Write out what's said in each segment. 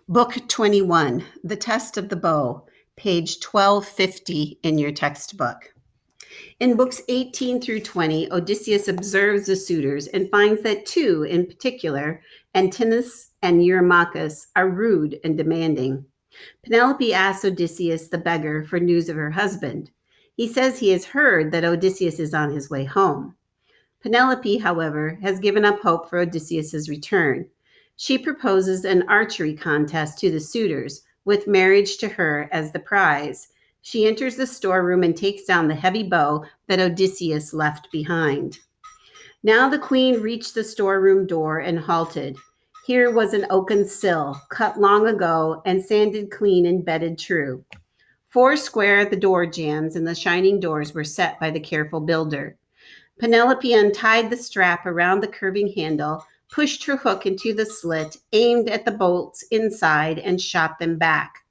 Book 21, The Test of the Bow, page 1250 in your textbook. In books 18 through 20, Odysseus observes the suitors and finds that two, in particular, Antinous and Eurymachus, are rude and demanding. Penelope asks Odysseus, the beggar, for news of her husband. He says he has heard that Odysseus is on his way home. Penelope, however, has given up hope for Odysseus's return. She proposes an archery contest to the suitors, with marriage to her as the prize. She enters the storeroom and takes down the heavy bow that Odysseus left behind. Now the queen reached the storeroom door and halted. Here was an oaken sill, cut long ago and sanded clean and bedded true. Four square the door jambs, and the shining doors were set by the careful builder. Penelope untied the strap around the curving handle, pushed her hook into the slit, aimed at the bolts inside, and shot them back.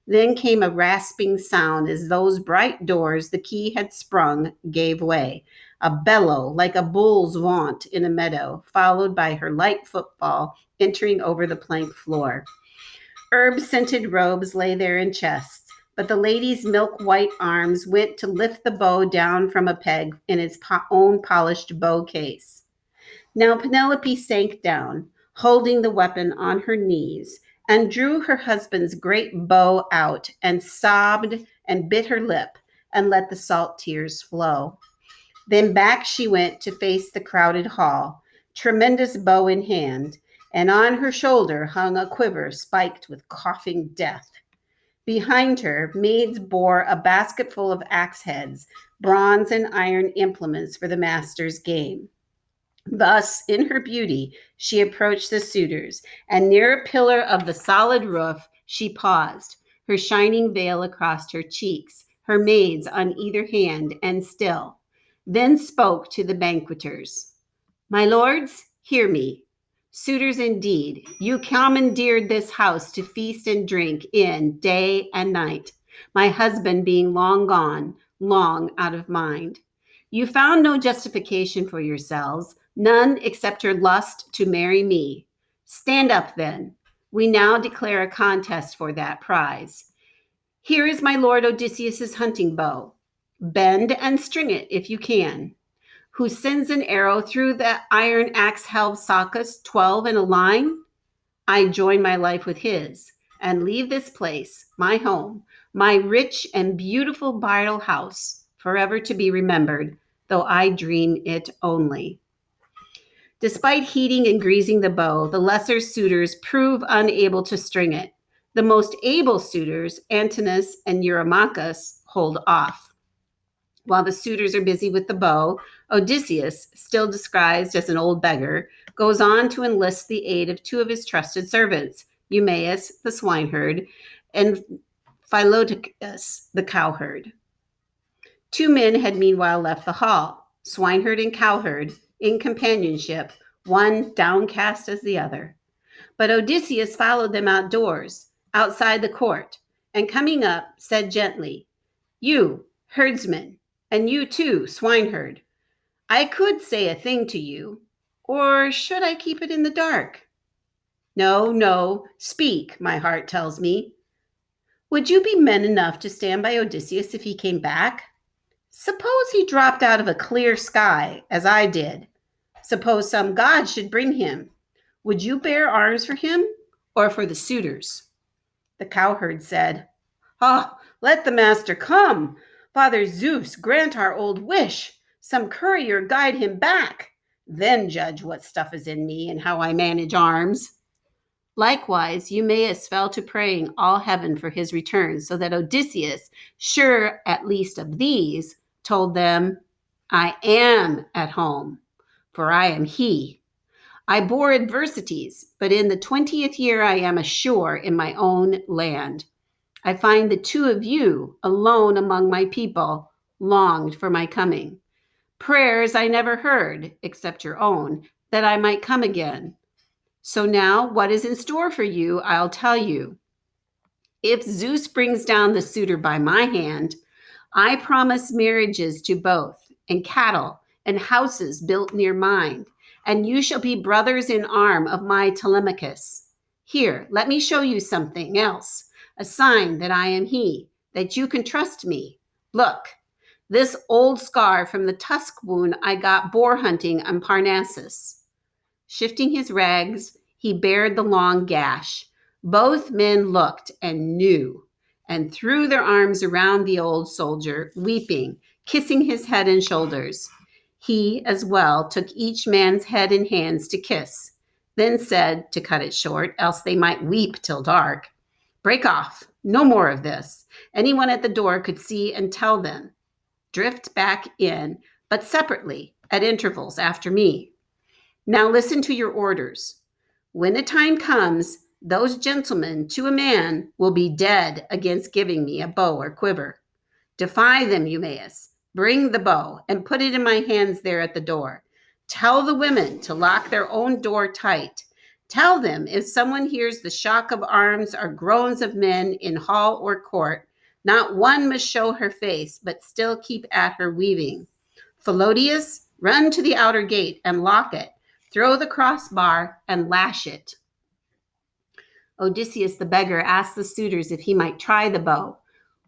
Then came a rasping sound as those bright doors the key had sprung gave way, a bellow like a bull's vaunt in a meadow, followed by her light footfall entering over the plank floor. Herb-scented robes lay there in chests, but the lady's milk-white arms went to lift the bow down from a peg in its own polished bow case. Now Penelope sank down, holding the weapon on her knees, and drew her husband's great bow out and sobbed and bit her lip and let the salt tears flow. Then back she went to face the crowded hall, tremendous bow in hand, and on her shoulder hung a quiver spiked with coughing death. Behind her, maids bore a basket full of axe heads, bronze and iron implements for the master's game. Thus, in her beauty, she approached the suitors, and near a pillar of the solid roof, she paused, her shining veil across her cheeks, her maids on either hand, and still, then spoke to the banqueters. My lords, hear me. Suitors indeed, you commandeered this house to feast and drink in day and night, my husband being long gone, long out of mind. You found no justification for yourselves, none except your lust to marry me. Stand up then. We now declare a contest for that prize. Here is my lord Odysseus's hunting bow. Bend and string it if you can. Who sends an arrow through the iron axe-helved sockets 12 in a line? I join my life with his and leave this place, my home, my rich and beautiful bridal house, forever to be remembered, though I dream it only. Despite heating and greasing the bow, the lesser suitors prove unable to string it. The most able suitors, Antinous and Eurymachus, hold off. While the suitors are busy with the bow, Odysseus, still disguised as an old beggar, goes on to enlist the aid of two of his trusted servants, Eumaeus, the swineherd, and Philoctetes, the cowherd. Two men had meanwhile left the hall, swineherd and cowherd, in companionship, one downcast as the other. But Odysseus followed them outdoors, outside the court, and coming up, said gently, You, herdsman, and you too, swineherd, I could say a thing to you, or should I keep it in the dark? No, speak, my heart tells me. Would you be men enough to stand by Odysseus if he came back? Suppose he dropped out of a clear sky, as I did. Suppose some god should bring him. Would you bear arms for him, or for the suitors? The cowherd said, let the master come. Father Zeus, grant our old wish. Some courier guide him back. Then judge what stuff is in me and how I manage arms. Likewise, Eumaeus fell to praying all heaven for his return, so that Odysseus, sure at least of these, told them, I am at home, for I am he. I bore adversities, but in the 20th year I am ashore in my own land. I find the two of you, alone among my people, longed for my coming. Prayers I never heard, except your own, that I might come again. So now, what is in store for you, I'll tell you. If Zeus brings down the suitor by my hand, I promise marriages to both, and cattle, and houses built near mine, and you shall be brothers in arm of my Telemachus. Here, let me show you something else, a sign that I am he, that you can trust me. Look, this old scar from the tusk wound I got boar hunting on Parnassus. Shifting his rags, he bared the long gash. Both men looked and knew, and threw their arms around the old soldier, weeping, kissing his head and shoulders. He, as well, took each man's head in hands to kiss, then said, to cut it short, else they might weep till dark, "Break off, no more of this. Anyone at the door could see and tell them. Drift back in, but separately, at intervals after me. Now listen to your orders. When the time comes, those gentlemen, to a man, will be dead against giving me a bow or quiver. Defy them, Eumaeus. Bring the bow and put it in my hands there at the door. Tell the women to lock their own door tight. Tell them if someone hears the shock of arms or groans of men in hall or court, not one must show her face, but still keep at her weaving. Philodius, run to the outer gate and lock it. Throw the crossbar and lash it." Odysseus the beggar asked the suitors if he might try the bow.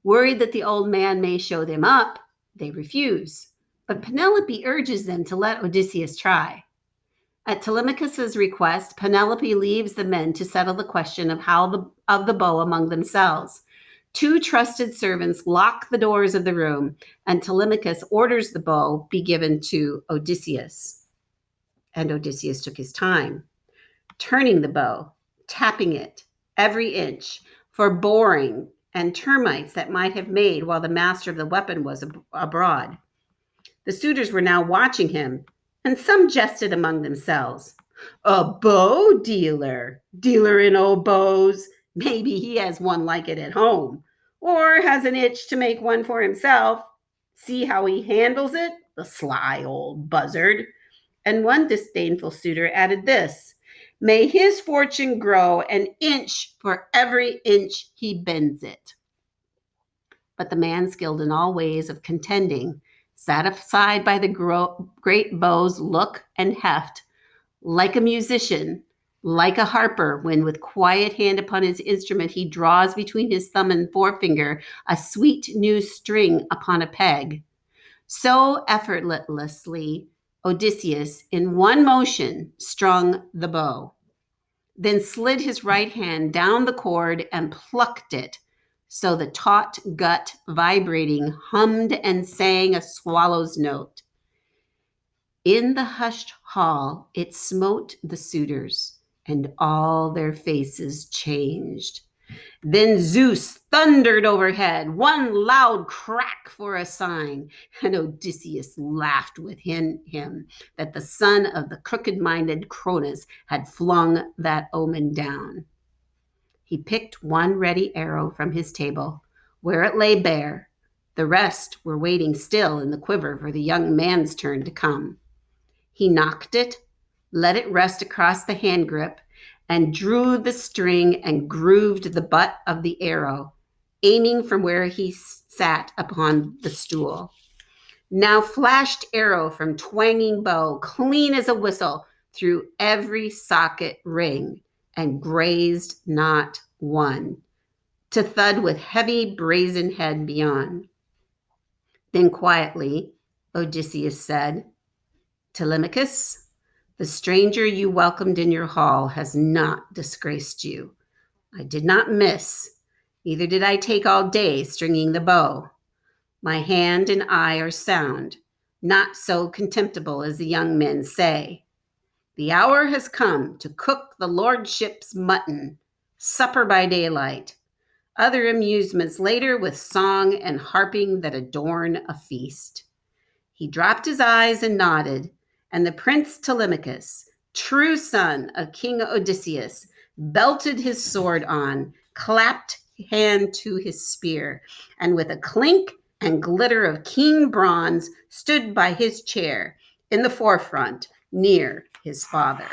Worried that the old man may show them up, they refuse. But Penelope urges them to let Odysseus try. At Telemachus's request, Penelope leaves the men to settle the question of the bow among themselves. 2 trusted servants lock the doors of the room, and Telemachus orders the bow be given to Odysseus. And Odysseus took his time, turning the bow, tapping it every inch for boring and termites that might have made while the master of the weapon was abroad. The suitors were now watching him, and some jested among themselves. "A bow dealer in old bows. Maybe he has one like it at home, or has an itch to make one for himself. See how he handles it, the sly old buzzard." And one disdainful suitor added this, "May his fortune grow an inch for every inch he bends it." But the man skilled in all ways of contending, satisfied by the great bow's look and heft, like a musician, like a harper, when with quiet hand upon his instrument he draws between his thumb and forefinger a sweet new string upon a peg. So effortlessly Odysseus, in one motion, strung the bow, then slid his right hand down the cord and plucked it, so the taut gut, vibrating, hummed and sang a swallow's note. In the hushed hall, it smote the suitors, and all their faces changed. Then Zeus thundered overhead, one loud crack for a sign, and Odysseus laughed within him that the son of the crooked-minded Cronus had flung that omen down. He picked one ready arrow from his table, where it lay bare. The rest were waiting still in the quiver for the young man's turn to come. He knocked it, let it rest across the hand grip, and drew the string and grooved the butt of the arrow, aiming from where he sat upon the stool. Now flashed arrow from twanging bow, clean as a whistle, through every socket ring, and grazed not one, to thud with heavy brazen head beyond. Then quietly Odysseus said, "Telemachus, the stranger you welcomed in your hall has not disgraced you. I did not miss, neither did I take all day stringing the bow. My hand and eye are sound, not so contemptible as the young men say. The hour has come to cook the lordship's mutton, supper by daylight, other amusements later with song and harping that adorn a feast." He dropped his eyes and nodded, and the Prince Telemachus, true son of King Odysseus, belted his sword on, clapped hand to his spear, and with a clink and glitter of keen bronze stood by his chair in the forefront near his father.